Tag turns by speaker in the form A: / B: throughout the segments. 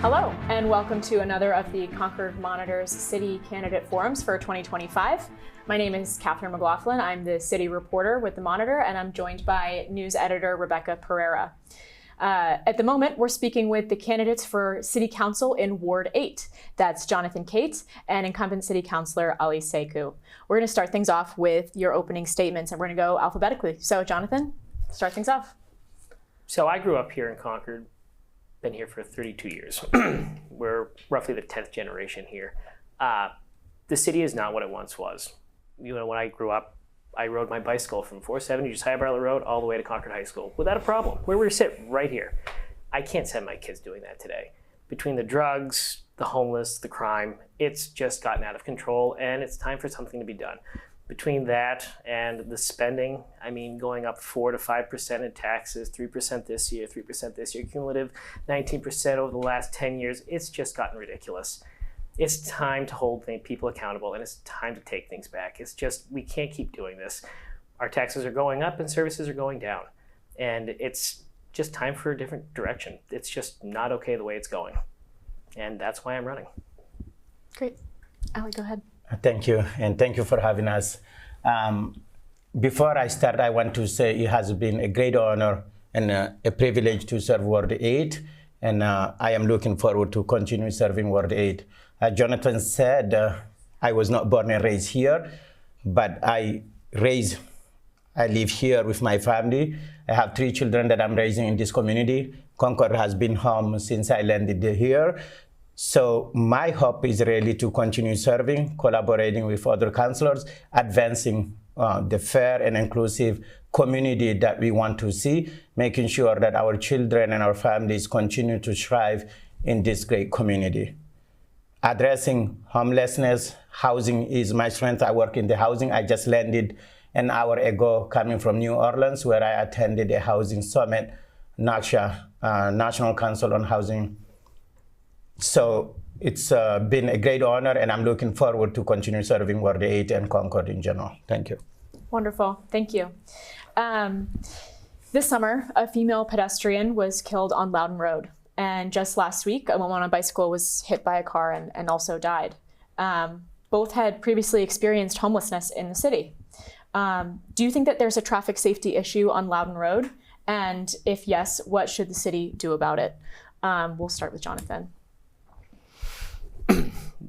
A: Hello, and welcome to another of the Concord Monitor's City Candidate Forums for 2025. My name is Catherine McLaughlin. I'm the city reporter with the Monitor, and I'm joined by news editor Rebecca Pereira. At the moment, we're speaking with the candidates for City Council in Ward 8. That's Jonathan Cates and incumbent City Councilor Ali Sekou. We're going to start things off with your opening statements, and we're going to go alphabetically. So, Jonathan, start things off.
B: So I grew up here in Concord, been here for 32 years. We're roughly the 10th generation here. The city is not what it once was. You know, when I grew up, I rode my bicycle from 470 Josiah Bartlett Road all the way to Concord High School without a problem. Where we sit right here. I can't send my kids doing that today. Between the drugs, the homeless, the crime, it's just gotten out of control, and it's time for something to be done. Between that and the spending, I mean, going up 4 to 5% in taxes, 3% this year, 3% this year, cumulative 19% over the last 10 years, it's just gotten ridiculous. It's time to hold people accountable, and it's time to take things back. It's just, we can't keep doing this. Our taxes are going up and services are going down, and it's just time for a different direction. It's just not okay the way it's going, and that's why I'm running.
A: Great. Ali, go ahead.
C: Thank you, and thank you for having us. Before I start, I want to say it has been a great honor and a privilege to serve Ward 8, and I am looking forward to continue serving Ward 8. Jonathan said, I was not born and raised here, but I live here with my family. I have 3 children that I'm raising in this community. Concord has been home since I landed here. So my hope is really to continue serving, collaborating with other councilors, advancing the fair and inclusive community that we want to see, making sure that our children and our families continue to thrive in this great community. Addressing homelessness, housing is my strength. I work in the housing. I just landed an hour ago coming from New Orleans, where I attended a housing summit, NACHA, National Council on Housing. So it's been a great honor, and I'm looking forward to continue serving Ward 8 and Concord in general. Thank you.
A: Wonderful. Thank you. This summer, a female pedestrian was killed on Loudon Road. And just last week, a woman on a bicycle was hit by a car and also died. Both had previously experienced homelessness in the city. Do you think that there's a traffic safety issue on Loudon Road? And if yes, what should the city do about it? We'll start with Jonathan.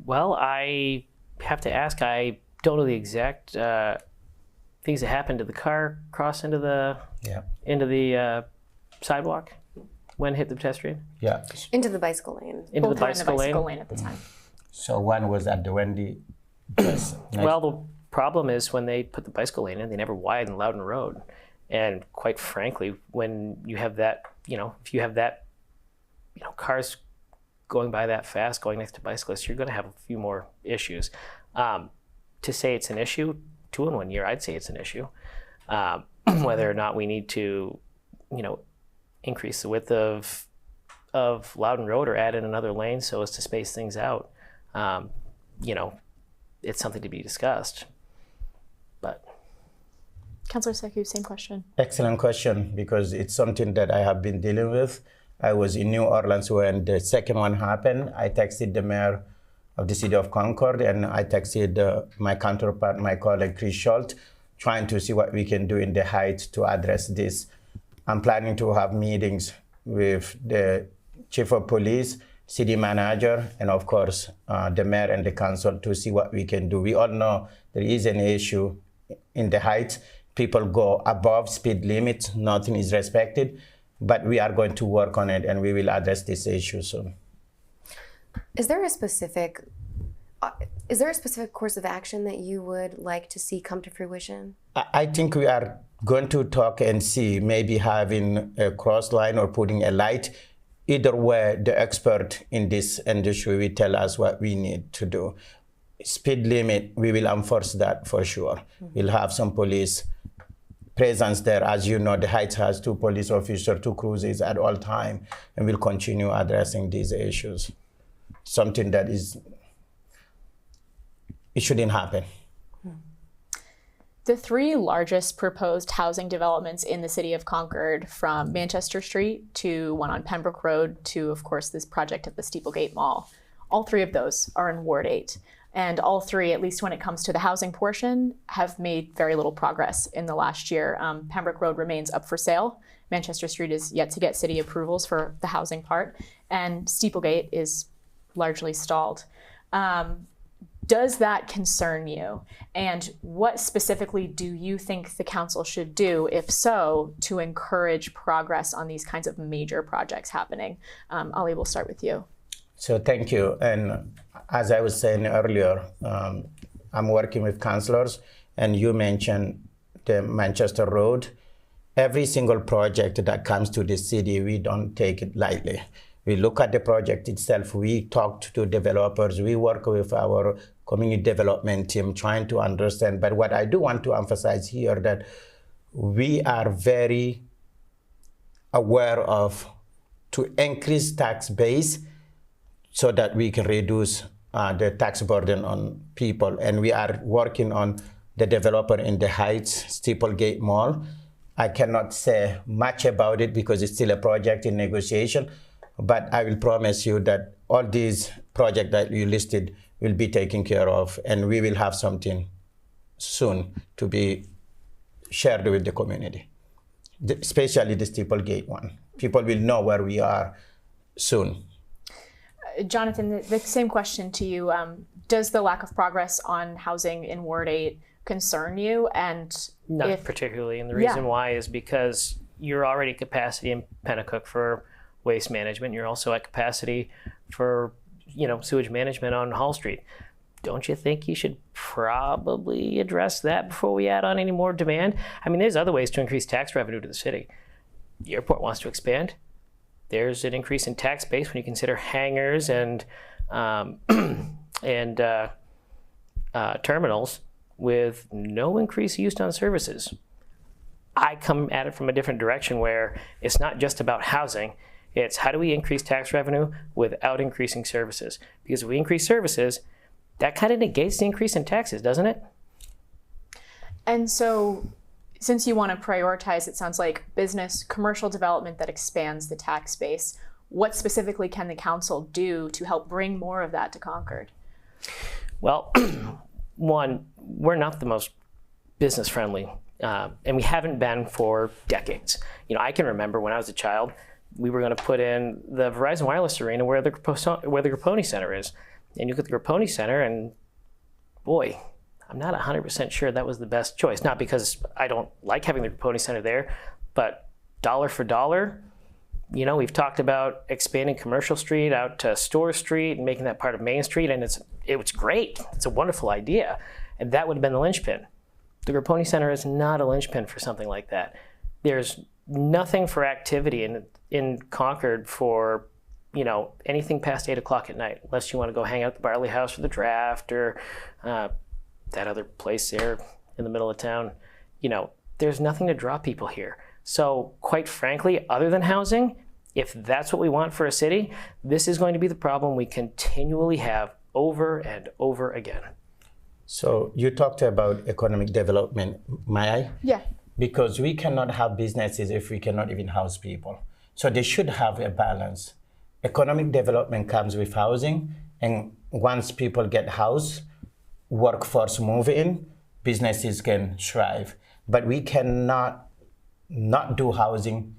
B: Well, I have to ask, I don't know the exact things that happened. Did the car cross into the sidewalk when it hit the pedestrian?
C: Yeah.
D: Into the bicycle lane.
B: Into
A: Both
B: the
A: were in
B: bicycle lane?
A: at the time.
C: So one was at the Wendy.
B: Well, the problem is when they put the bicycle lane in, they never widened Loudon Road. And quite frankly, when you have that, if you have that, cars going by that fast, going next to bicyclists, you're going to have a few more issues. To say it's an issue, 2 in 1 year, I'd say it's an issue. Whether or not we need to, increase the width of Loudon Road or add in another lane so as to space things out, it's something to be discussed. But
A: Councilor Sekou, same question.
C: Excellent question, because it's something that I have been dealing with. I was in New Orleans when the second one happened. I texted the mayor of the city of Concord, and I texted my counterpart, my colleague Chris Schultz, trying to see what we can do in the Heights to address this. I'm planning to have meetings with the chief of police, city manager, and of course, the mayor and the council to see what we can do. We all know there is an issue in the Heights. People go above speed limits, nothing is respected. But we are going to work on it, and we will address this issue soon.
D: Is there a specific course of action that you would like to see come to fruition?
C: I think we are going to talk and see, maybe having a cross line or putting a light. Either way, the expert in this industry will tell us what we need to do. Speed limit, we will enforce that for sure. We'll have some police presence there. As you know, the Heights has 2 police officers, 2 cruisers at all time, and we'll continue addressing these issues. Something that it shouldn't happen.
A: The three largest proposed housing developments in the city of Concord, from Manchester Street to one on Pembroke Road to, of course, this project at the Steeplegate Mall, all three of those are in Ward 8. And all three, at least when it comes to the housing portion, have made very little progress in the last year. Pembroke Road remains up for sale. Manchester Street is yet to get city approvals for the housing part. And Steeplegate is largely stalled. Does that concern you? And what specifically do you think the council should do, if so, to encourage progress on these kinds of major projects happening? Ali, we'll start with you.
C: So thank you. And as I was saying earlier, I'm working with councilors, and you mentioned the Manchester Road. Every single project that comes to the city, we don't take it lightly. We look at the project itself, we talk to developers, we work with our community development team trying to understand. But what I do want to emphasize here that we are very aware of to increase tax base so that we can reduce the tax burden on people. And we are working on the developer in the Heights, Steeplegate Mall. I cannot say much about it because it's still a project in negotiation, but I will promise you that all these projects that you listed will be taken care of, and we will have something soon to be shared with the community, especially the Steeplegate one. People will know where we are soon.
A: Jonathan, the same question to you. Does the lack of progress on housing in Ward 8 concern you? And
B: not particularly, and the reason why is because you're already at capacity in Pennacook for waste management. You're also at capacity for, sewage management on Hall Street. Don't you think you should probably address that before we add on any more demand? I mean, there's other ways to increase tax revenue to the city. The airport wants to expand. There's an increase in tax base when you consider hangars and terminals with no increase used on services. I come at it from a different direction where it's not just about housing. It's how do we increase tax revenue without increasing services? Because if we increase services, that kind of negates the increase in taxes, doesn't it?
A: And so, since you want to prioritize, it sounds like business, commercial development that expands the tax base, what specifically can the council do to help bring more of that to Concord? Well,
B: one, we're not the most business friendly, and we haven't been for decades. I can remember when I was a child, we were going to put in the Verizon Wireless Arena where the Grapponi Center is. And you look at the Grapponi Center and boy, I'm not 100% sure that was the best choice. Not because I don't like having the Grapponi Center there, but dollar for dollar, we've talked about expanding Commercial Street out to Store Street and making that part of Main Street, and it was great. It's a wonderful idea, and that would have been the linchpin. The Grapponi Center is not a linchpin for something like that. There's nothing for activity in Concord for anything past 8 o'clock at night, unless you want to go hang out at the Barley House for the draft or that other place there in the middle of town. There's nothing to draw people here. So quite frankly, other than housing, if that's what we want for a city, this is going to be the problem we continually have over and over again.
C: So you talked about economic development. May I?
A: Yeah.
C: Because we cannot have businesses if we cannot even house people. So they should have a balance. Economic development comes with housing, and once people get housed, workforce move in, businesses can thrive. But we cannot not do housing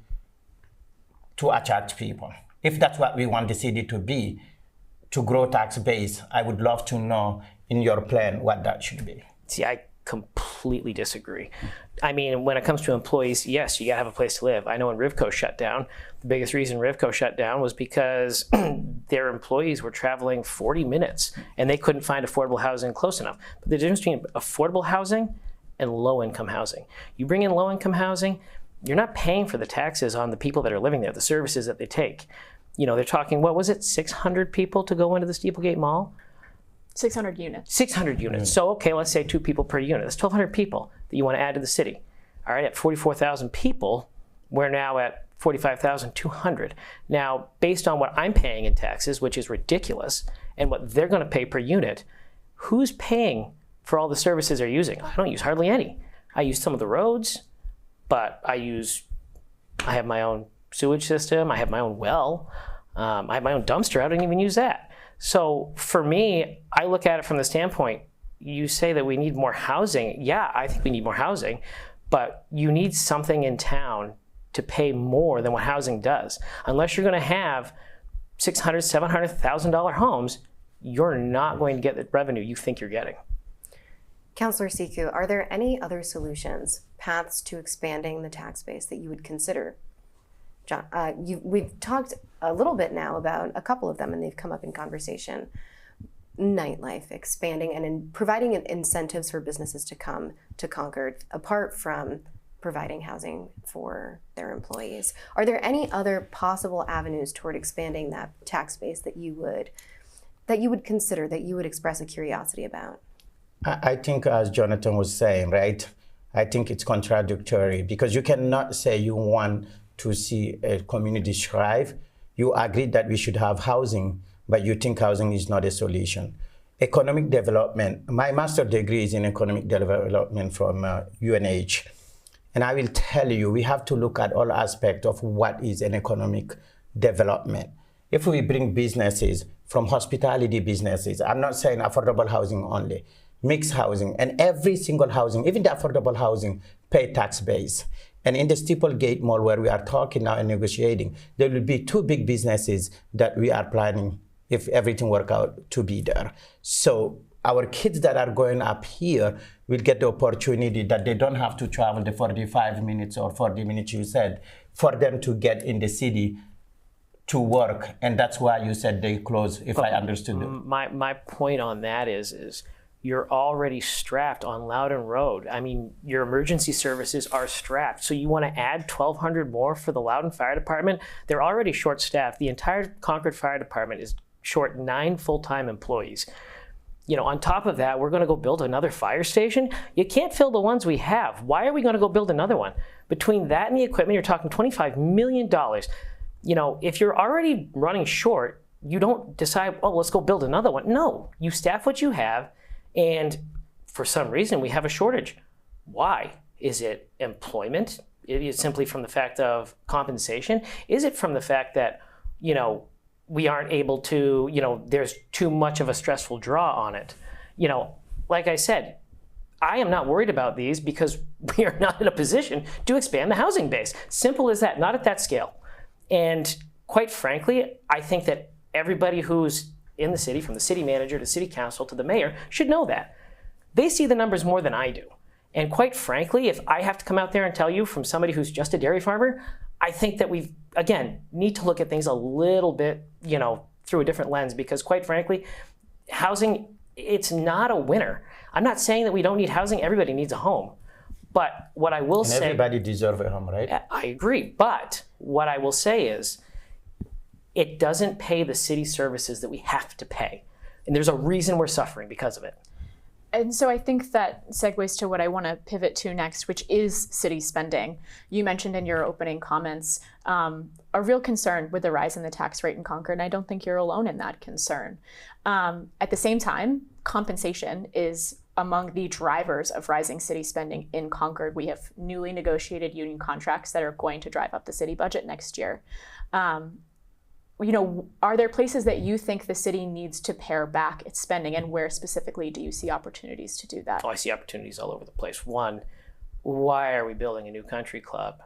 C: to attract people. If that's what we want the city to be, to grow tax base, I would love to know in your plan what that should be.
B: See, I completely disagree. I mean, when it comes to employees, yes, you gotta have a place to live. I know when Rivco shut down, the biggest reason Rivco shut down was because their employees were traveling 40 minutes and they couldn't find affordable housing close enough. But the difference between affordable housing and low-income housing. You bring in low-income housing, you're not paying for the taxes on the people that are living there, the services that they take. They're talking, what was it, 600 people to go into the Steeplegate Mall?
A: 600 units. 600
B: units. So, okay, let's say 2 people per unit. That's 1,200 people that you want to add to the city. All right, at 44,000 people, we're now at 45,200. Now, based on what I'm paying in taxes, which is ridiculous, and what they're going to pay per unit, who's paying for all the services they're using? I don't use hardly any. I use some of the roads, but I have my own sewage system. I have my own well. I have my own dumpster. I don't even use that. So for me, I look at it from the standpoint, you say that we need more housing. Yeah, I think we need more housing, but you need something in town to pay more than what housing does. Unless you're going to have $600,000, $700,000 homes, you're not going to get the revenue you think you're getting.
D: Councilor Siku, are there any other solutions, paths to expanding the tax base that you would consider? John, we've talked a little bit now about a couple of them, and they've come up in conversation. Nightlife, expanding and providing incentives for businesses to come to Concord, apart from providing housing for their employees. Are there any other possible avenues toward expanding that tax base that you would consider, that you would express a curiosity about?
C: I think, as Jonathan was saying, right, I think it's contradictory, because you cannot say you want to see a community thrive. You agree that we should have housing, but you think housing is not a solution. Economic development, my master's degree is in economic development from UNH. And I will tell you, we have to look at all aspects of what is an economic development. If we bring businesses from hospitality businesses, I'm not saying affordable housing only, mixed housing, and every single housing, even the affordable housing, pay tax base. And in the Steeplegate Mall, where we are talking now and negotiating, there will be 2 big businesses that we are planning, if everything works out, to be there. So our kids that are going up here will get the opportunity that they don't have to travel the 45 minutes or 40 minutes you said, for them to get in the city to work. And that's why you said they close, if I understood it.
B: My point on that is you're already strapped on Loudon Road. I mean, your emergency services are strapped. So you want to add 1,200 more for the Loudon Fire Department? They're already short-staffed. The entire Concord Fire Department is short 9 full-time employees. You know, on top of that, we're going to go build another fire station. You can't fill the ones we have. Why are we going to go build another one? Between that and the equipment, you're talking $25 million. You know, if you're already running short, you don't decide, oh, let's go build another one. No, you staff what you have. And for some reason, we have a shortage. Why? Is it employment? Is it simply from the fact of compensation? Is it from the fact that, you know, we aren't able to, you know, there's too much of a stressful draw on it? You know, like I said, I am not worried about these because we are not in a position to expand the housing base. Simple as that, not at that scale. And quite frankly, I think that everybody who's in the city, from the city manager to city council to the mayor, should know that. They see the numbers more than I do. And quite frankly, if I have to come out there and tell you from somebody who's just a dairy farmer, I think that we, again, need to look at things a little bit, you know, through a different lens, because quite frankly, housing, it's not a winner. I'm not saying that we don't need housing. Everybody needs a home. But what I will say...
C: Everybody deserves a home, right?
B: I agree. But what I will say is, it doesn't pay the city services that we have to pay. And there's a reason we're suffering because of it.
A: And so I think that segues to what I want to pivot to next, which is city spending. You mentioned in your opening comments a real concern with the rise in the tax rate in Concord, and I don't think you're alone in that concern. At the same time, compensation is among the drivers of rising city spending in Concord. We have newly negotiated union contracts that are going to drive up the city budget next year. You know, are there places that you think the city needs to pare back its spending, and where specifically do you see opportunities to do that?
B: Oh, I see opportunities all over the place. One, why are we building a new country club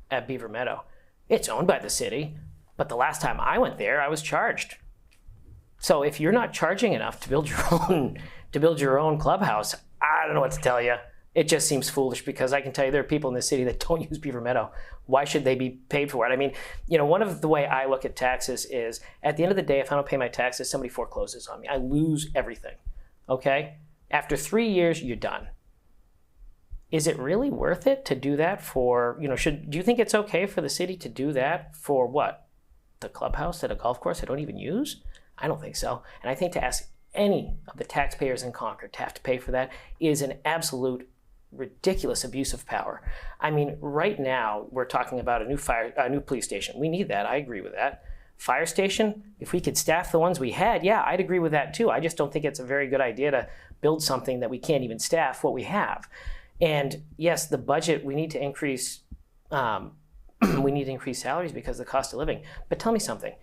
B: at Beaver Meadow? It's owned by the city, but the last time I went there, I was charged. So if you're not charging enough to build your own clubhouse, I don't know what to tell you. It just seems foolish, because I can tell you there are people in the city that don't use Beaver Meadow. Why should they be paid for it? I mean, you know, one of the way I look at taxes is, at the end of the day, if I don't pay my taxes, somebody forecloses on me. I lose everything, okay? After 3 years, you're done. Is it really worth it to do that for, you know, do you think it's okay for the city to do that for what? The clubhouse at a golf course I don't even use? I don't think so. And I think to ask any of the taxpayers in Concord to have to pay for that is an absolute ridiculous abuse of power. I mean, right now we're talking about a new police station. We need that. I agree with that. Fire station, if we could staff the ones we had, yeah, I'd agree with that too. I just don't think it's a very good idea to build something that we can't even staff what we have. And yes, the budget, we need to increase salaries because of the cost of living. But tell me something.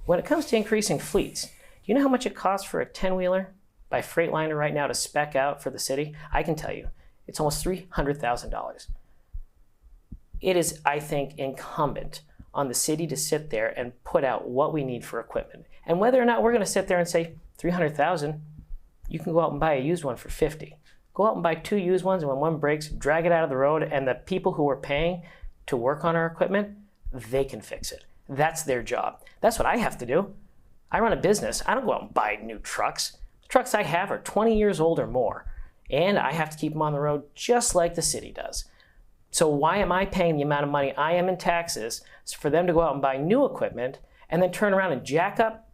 B: When it comes to increasing fleets, do you know how much it costs for a 10-wheeler by Freightliner right now to spec out for the city? I can tell you, it's almost $300,000. It is, I think, incumbent on the city to sit there and put out what we need for equipment. And whether or not we're going to sit there and say, $300,000, you can go out and buy a used one for $50,000. Go out and buy 2 used ones, and when one breaks, drag it out of the road, and the people who are paying to work on our equipment, they can fix it. That's their job. That's what I have to do. I run a business. I don't go out and buy new trucks. The trucks I have are 20 years old or more, and I have to keep them on the road just like the city does. So why am I paying the amount of money I am in taxes for them to go out and buy new equipment and then turn around and jack up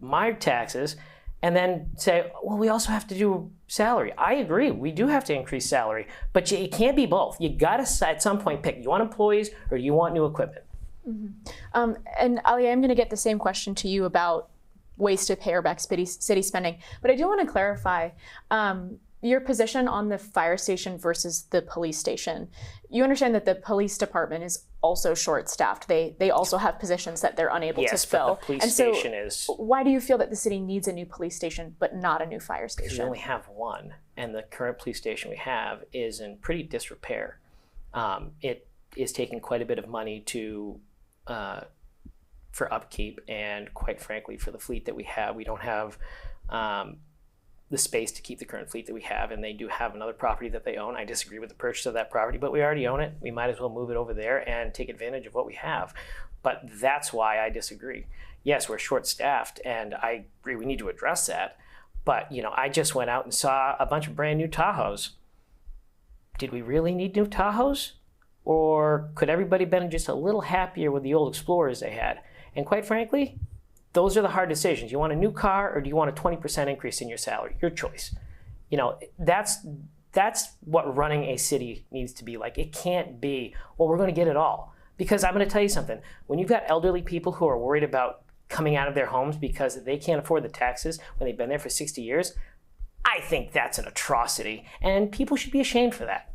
B: my taxes and then say, well, we also have to do salary? I agree, we do have to increase salary, but it can't be both. You gotta at some point pick, you want employees or do you want new equipment?
A: Mm-hmm. And Ali, I'm gonna get the same question to you about ways to pare back city spending, but I do wanna clarify your position on the fire station versus the police station. You understand that the police department is also short-staffed. They also have positions that they're unable to fill.
B: Yes, but the police station is...
A: Why do you feel that the city needs a new police station but not a new fire station?
B: We only have one, and the current police station we have is in pretty disrepair. It is taking quite a bit of money for upkeep, and quite frankly, for the fleet that we have, we don't have the space to keep the current fleet that we have, and they do have another property that they own. I disagree with the purchase of that property, but we already own it. We might as well move it over there and take advantage of what we have. But that's why I disagree. Yes, we're short-staffed, and I agree we need to address that. But I just went out and saw a bunch of brand new Tahoes. Did we really need new Tahoes? Or could everybody been just a little happier with the old Explorers they had? And quite frankly, those are the hard decisions. You want a new car or do you want a 20% increase in your salary? Your choice. That's what running a city needs to be like. It can't be, well, we're going to get it all. Because I'm going to tell you something. When you've got elderly people who are worried about coming out of their homes because they can't afford the taxes when they've been there for 60 years, I think that's an atrocity. And people should be ashamed for that.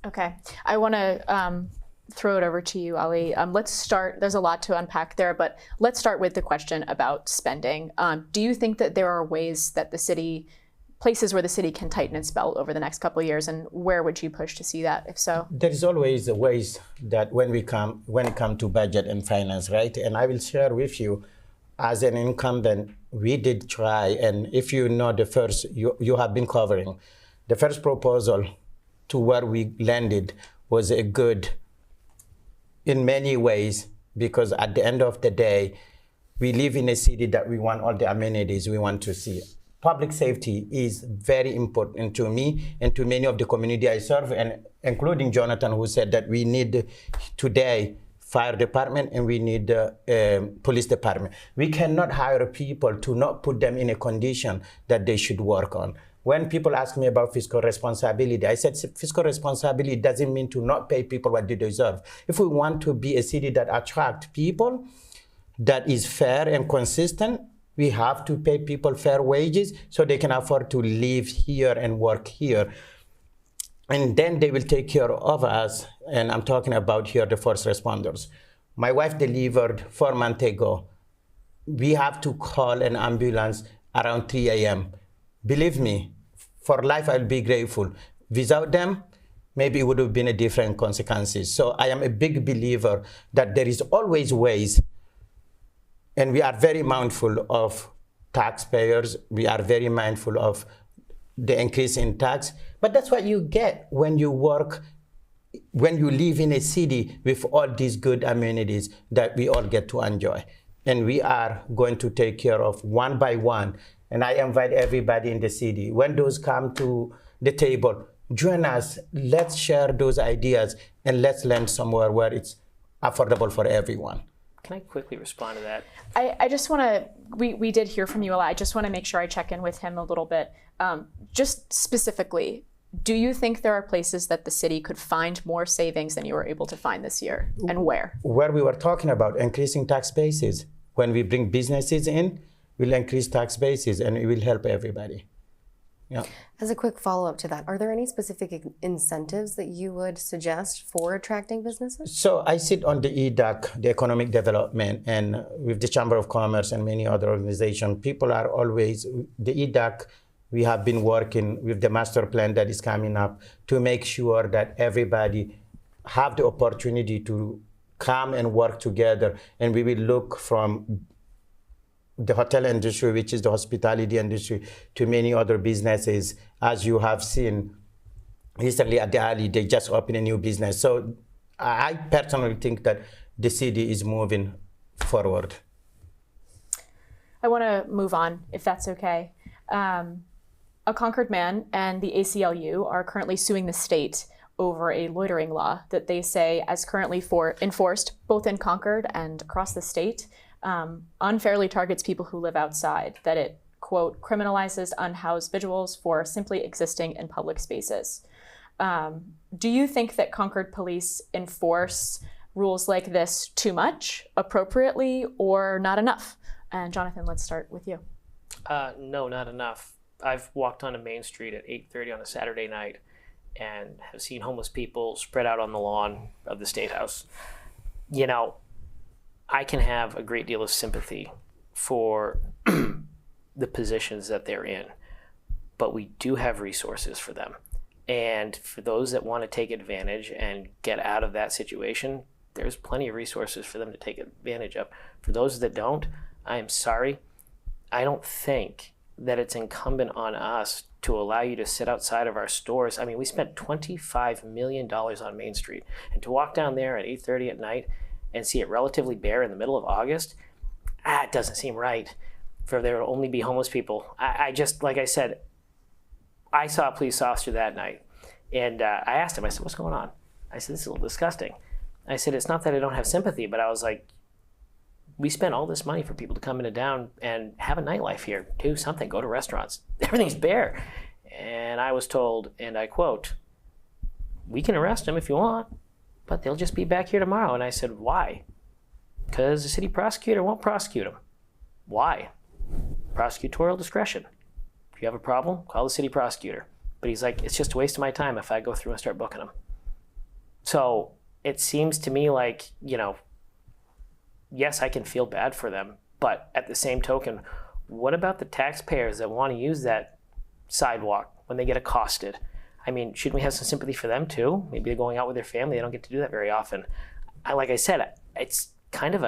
A: Okay. I want to throw it over to you, Ali. Let's start, there's a lot to unpack there, but let's start with the question about spending. Do you think that there are ways that places where the city can tighten its belt over the next couple of years, and where would you push to see that, if so?
C: There is always ways that when it comes to budget and finance, right? And I will share with you, as an incumbent, we did try, and if you know the first, you have been covering, the first proposal to where we landed was a good in many ways, because at the end of the day, we live in a city that we want all the amenities we want to see. Public safety is very important to me and to many of the community I serve, and including Jonathan, who said that we need today fire department and we need police department. We cannot hire people to not put them in a condition that they should work on. When people ask me about fiscal responsibility, I said fiscal responsibility doesn't mean to not pay people what they deserve. If we want to be a city that attracts people, that is fair and consistent, we have to pay people fair wages so they can afford to live here and work here. And then they will take care of us. And I'm talking about here the first responders. My wife delivered 4 months ago. We have to call an ambulance around 3 a.m. Believe me, for life I'll be grateful. Without them, maybe it would have been a different consequences. So I am a big believer that there is always ways, and we are very mindful of taxpayers. We are very mindful of the increase in tax, but that's what you get when you work, when you live in a city with all these good amenities that we all get to enjoy. And we are going to take care of one by one. And I invite everybody in the city, when those come to the table, join us, let's share those ideas, and let's land somewhere where it's affordable for everyone.
B: Can I quickly respond to that?
A: I just want to, we did hear from you a lot. I just want to make sure I check in with him a little bit. Just specifically, do you think there are places that the city could find more savings than you were able to find this year, and where?
C: Where we were talking about increasing tax bases. When we bring businesses in, we'll increase tax bases and it will help everybody. Yeah.
D: As a quick follow-up to that, are there any specific incentives that you would suggest for attracting businesses?
C: So I sit on the EDAC, the Economic Development, and with the Chamber of Commerce and many other organizations, people are always, the EDAC, we have been working with the master plan that is coming up to make sure that everybody have the opportunity to come and work together. And we will look from the hotel industry, which is the hospitality industry, to many other businesses. As you have seen recently at the Alley, they just opened a new business. So I personally think that the city is moving forward.
A: I want to move on, if that's okay. A Concord man and the ACLU are currently suing the state over a loitering law that they say, as currently enforced both in Concord and across the state, unfairly targets people who live outside, that it, quote, criminalizes unhoused individuals for simply existing in public spaces. Do you think that Concord police enforce rules like this too much, appropriately, or not enough? And Jonathan, let's start with you.
B: No, not enough. I've walked onto Main Street at 8:30 on a Saturday night and have seen homeless people spread out on the lawn of the State House. You know, I can have a great deal of sympathy for the positions that they're in, but we do have resources for them. And for those that want to take advantage and get out of that situation, there's plenty of resources for them to take advantage of. For those that don't, I am sorry. I don't think that it's incumbent on us to allow you to sit outside of our stores. I mean, we spent $25 million on Main Street, and to walk down there at 8:30 at night and see it relatively bare in the middle of August, it doesn't seem right for there to only be homeless people. I just, like I said, I saw a police officer that night, and I asked him, I said, what's going on? I said, this is a little disgusting. I said, it's not that I don't have sympathy, but I was like, we spent all this money for people to come into town and have a nightlife here, do something, go to restaurants. Everything's bare. And I was told, and I quote, we can arrest them if you want, but they'll just be back here tomorrow. And I said, why? Because the city prosecutor won't prosecute them. Why? Prosecutorial discretion. If you have a problem, call the city prosecutor. But he's like, it's just a waste of my time if I go through and start booking them. So it seems to me like, you know, yes, I can feel bad for them, but at the same token, what about the taxpayers that want to use that sidewalk when they get accosted? I mean, shouldn't we have some sympathy for them too? Maybe they're going out with their family. They don't get to do that very often. Like I said, it's kind of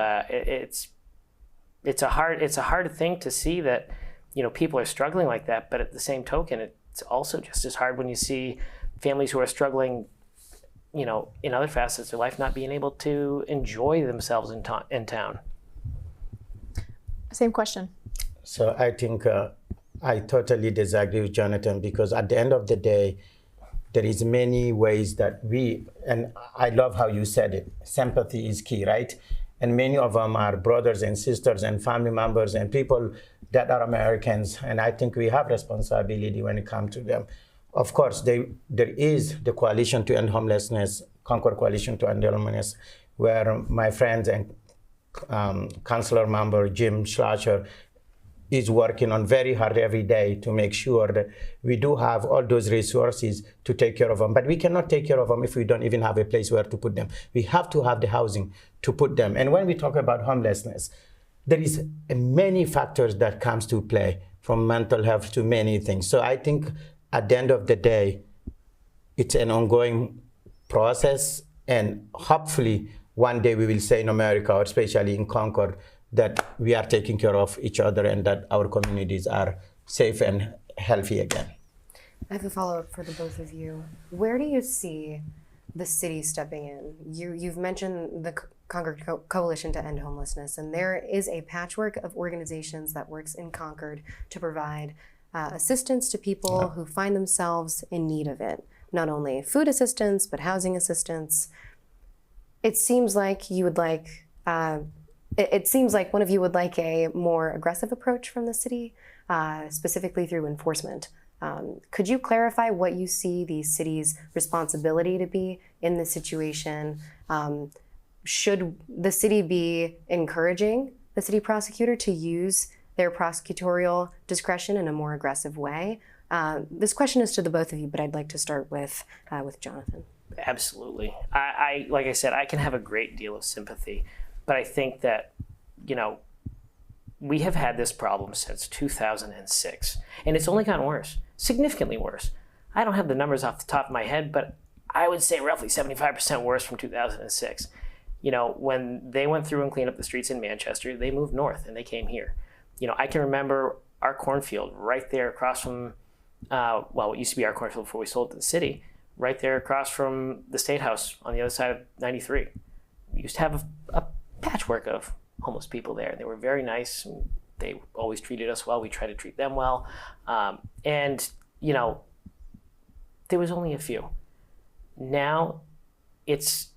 B: it's a hard thing to see that, you know, people are struggling like that. But at the same token, it's also just as hard when you see families who are struggling, you know, in other facets of life, not being able to enjoy themselves in town.
A: Same question.
C: So I think I totally disagree with Jonathan, because at the end of the day, there is many ways that and I love how you said it, sympathy is key, right? And many of them are brothers and sisters and family members and people that are Americans. And I think we have responsibility when it comes to them. Of course, there is the Coalition to End Homelessness, Concord Coalition to End Homelessness, where my friends and Councilor member Jim Schlasher is working on very hard every day to make sure that we do have all those resources to take care of them. But we cannot take care of them if we don't even have a place where to put them. We have to have the housing to put them. And when we talk about homelessness, there is many factors that comes to play, from mental health to many things. So I think at the end of the day, it's an ongoing process, and hopefully one day we will say in America, or especially in Concord, that we are taking care of each other and that our communities are safe and healthy again.
D: I have a follow-up for the both of you. Where do you see the city stepping in? You've mentioned the Concord Coalition to End Homelessness, and there is a patchwork of organizations that works in Concord to provide assistance to people who find themselves in need of it. Not only food assistance, but housing assistance. It seems like you would like, it seems like one of you would like a more aggressive approach from the city, specifically through enforcement. Could you clarify what you see the city's responsibility to be in this situation? Should the city be encouraging the city prosecutor to use their prosecutorial discretion in a more aggressive way? This question is to the both of you, but I'd like to start with Jonathan.
B: Absolutely. I like I said, I can have a great deal of sympathy, but I think that, we have had this problem since 2006, and it's only gotten worse, significantly worse. I don't have the numbers off the top of my head, but I would say roughly 75% worse from 2006. When they went through and cleaned up the streets in Manchester, they moved north and they came here. I can remember our cornfield right there across from, what used to be our cornfield before we sold it to the city, right there across from the State House on the other side of 93. We used to have a patchwork of homeless people there. They were very nice. And they always treated us well. We tried to treat them well. And there was only a few. Now it's,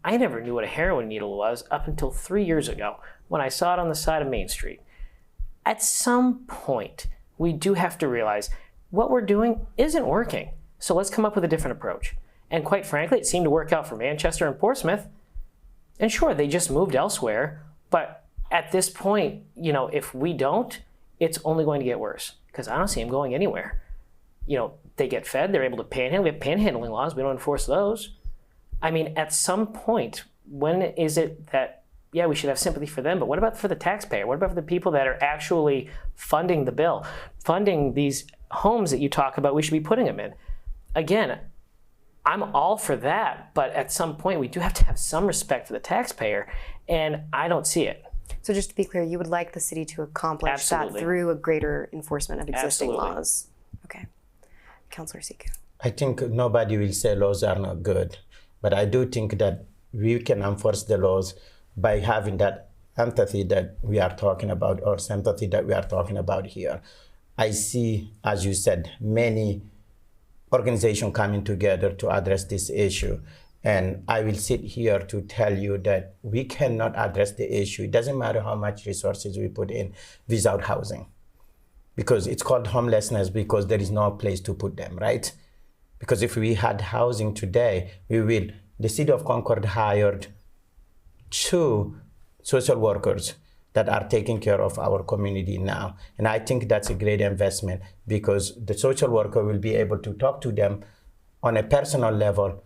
B: I never knew what a heroin needle was up until 3 years ago when I saw it on the side of Main Street. At some point, we do have to realize what we're doing isn't working. So let's come up with a different approach. And quite frankly, it seemed to work out for Manchester and Portsmouth. And sure, they just moved elsewhere. But at this point, if we don't, it's only going to get worse because I don't see them going anywhere. They get fed, they're able to panhandle. We have panhandling laws, we don't enforce those. I mean, at some point, when is it that, yeah, we should have sympathy for them, but what about for the taxpayer? What about for the people that are actually funding the bill, funding these homes that you talk about we should be putting them in? Again, I'm all for that, but at some point we do have to have some respect for the taxpayer, and I don't see it.
D: So just to be clear, you would like the city to accomplish
B: Absolutely.
D: that through a greater enforcement of existing
B: Absolutely.
D: laws. Okay. Councilor Siku.
C: I think nobody will say laws are not good, but I do think that we can enforce the laws by having that empathy that we are talking about or sympathy that we are talking about here. I see, as you said, many organizations coming together to address this issue. And I will sit here to tell you that we cannot address the issue. It doesn't matter how much resources we put in without housing. Because it's called homelessness because there is no place to put them, right? Because if we had housing today, the city of Concord hired 2 social workers that are taking care of our community now. And I think that's a great investment because the social worker will be able to talk to them on a personal level,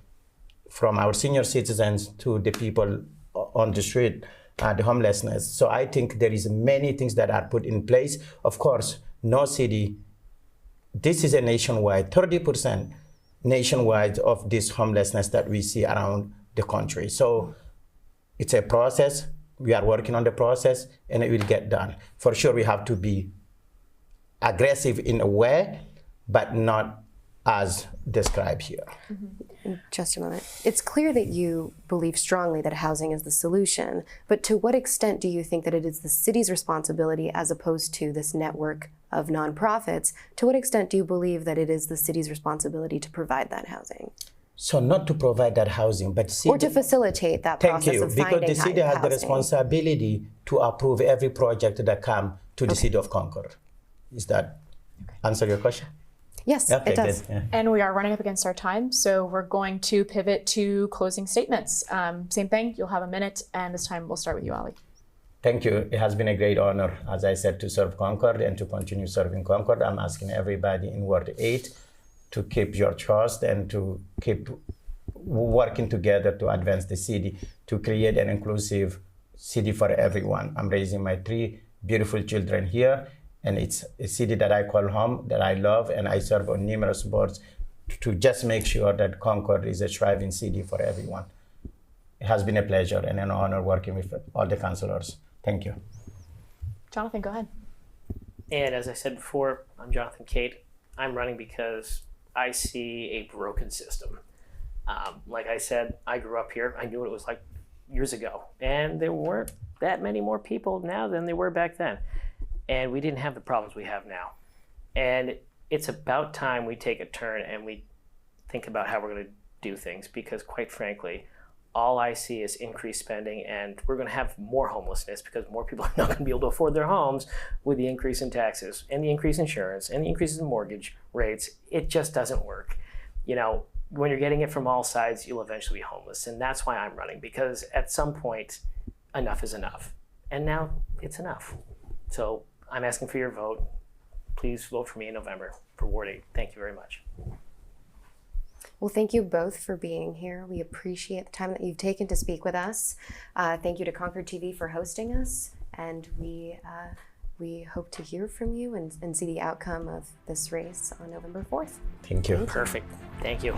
C: from our senior citizens to the people on the street, the homelessness. So I think there is many things that are put in place. Of course, no city, this is a nationwide, 30% nationwide of this homelessness that we see around the country. So it's a process. We are working on the process and it will get done. For sure, we have to be aggressive in a way, but not as described here.
D: Mm-hmm. Just a moment. It's clear that you believe strongly that housing is the solution, but to what extent do you think that it is the city's responsibility as opposed to this network of nonprofits? To what extent do you believe that it is the city's responsibility to provide that housing?
C: So not to provide that housing, but
D: or to facilitate that process of finding
C: because the city has the responsibility to approve every project that comes to the city of Concord. Is that answer your question?
D: Yes,
C: Okay,
D: it does.
C: good. Yeah.
A: And we are running up against our time, so we're going to pivot to closing statements. Same thing, you'll have a minute, and this time we'll start with you, Ali.
C: Thank you. It has been a great honor, as I said, to serve Concord and to continue serving Concord. I'm asking everybody in Ward 8 to keep your trust and to keep working together to advance the city, to create an inclusive city for everyone. I'm raising my 3 beautiful children here, and it's a city that I call home, that I love, and I serve on numerous boards to just make sure that Concord is a thriving city for everyone. It has been a pleasure and an honor working with all the councilors. Thank you.
A: Jonathan, go ahead.
B: And as I said before, I'm Jonathan Cate. I'm running because I see a broken system. Like I said, I grew up here. I knew what it was like years ago. And there weren't that many more people now than there were back then. And we didn't have the problems we have now. And it's about time we take a turn and we think about how we're going to do things, because quite frankly, all I see is increased spending, and we're going to have more homelessness because more people are not going to be able to afford their homes with the increase in taxes and the increase in insurance and the increases in mortgage rates. It just doesn't work. When you're getting it from all sides, you'll eventually be homeless. And that's why I'm running, because at some point, enough is enough. And now it's enough. So I'm asking for your vote. please vote for me in November for Ward 8. Thank you very much.
D: Well, thank you both for being here. We appreciate the time that you've taken to speak with us. Thank you to Concord TV for hosting us, and we hope to hear from you and see the outcome of this race on November 4th.
C: Thank you.
B: Perfect. Thank you.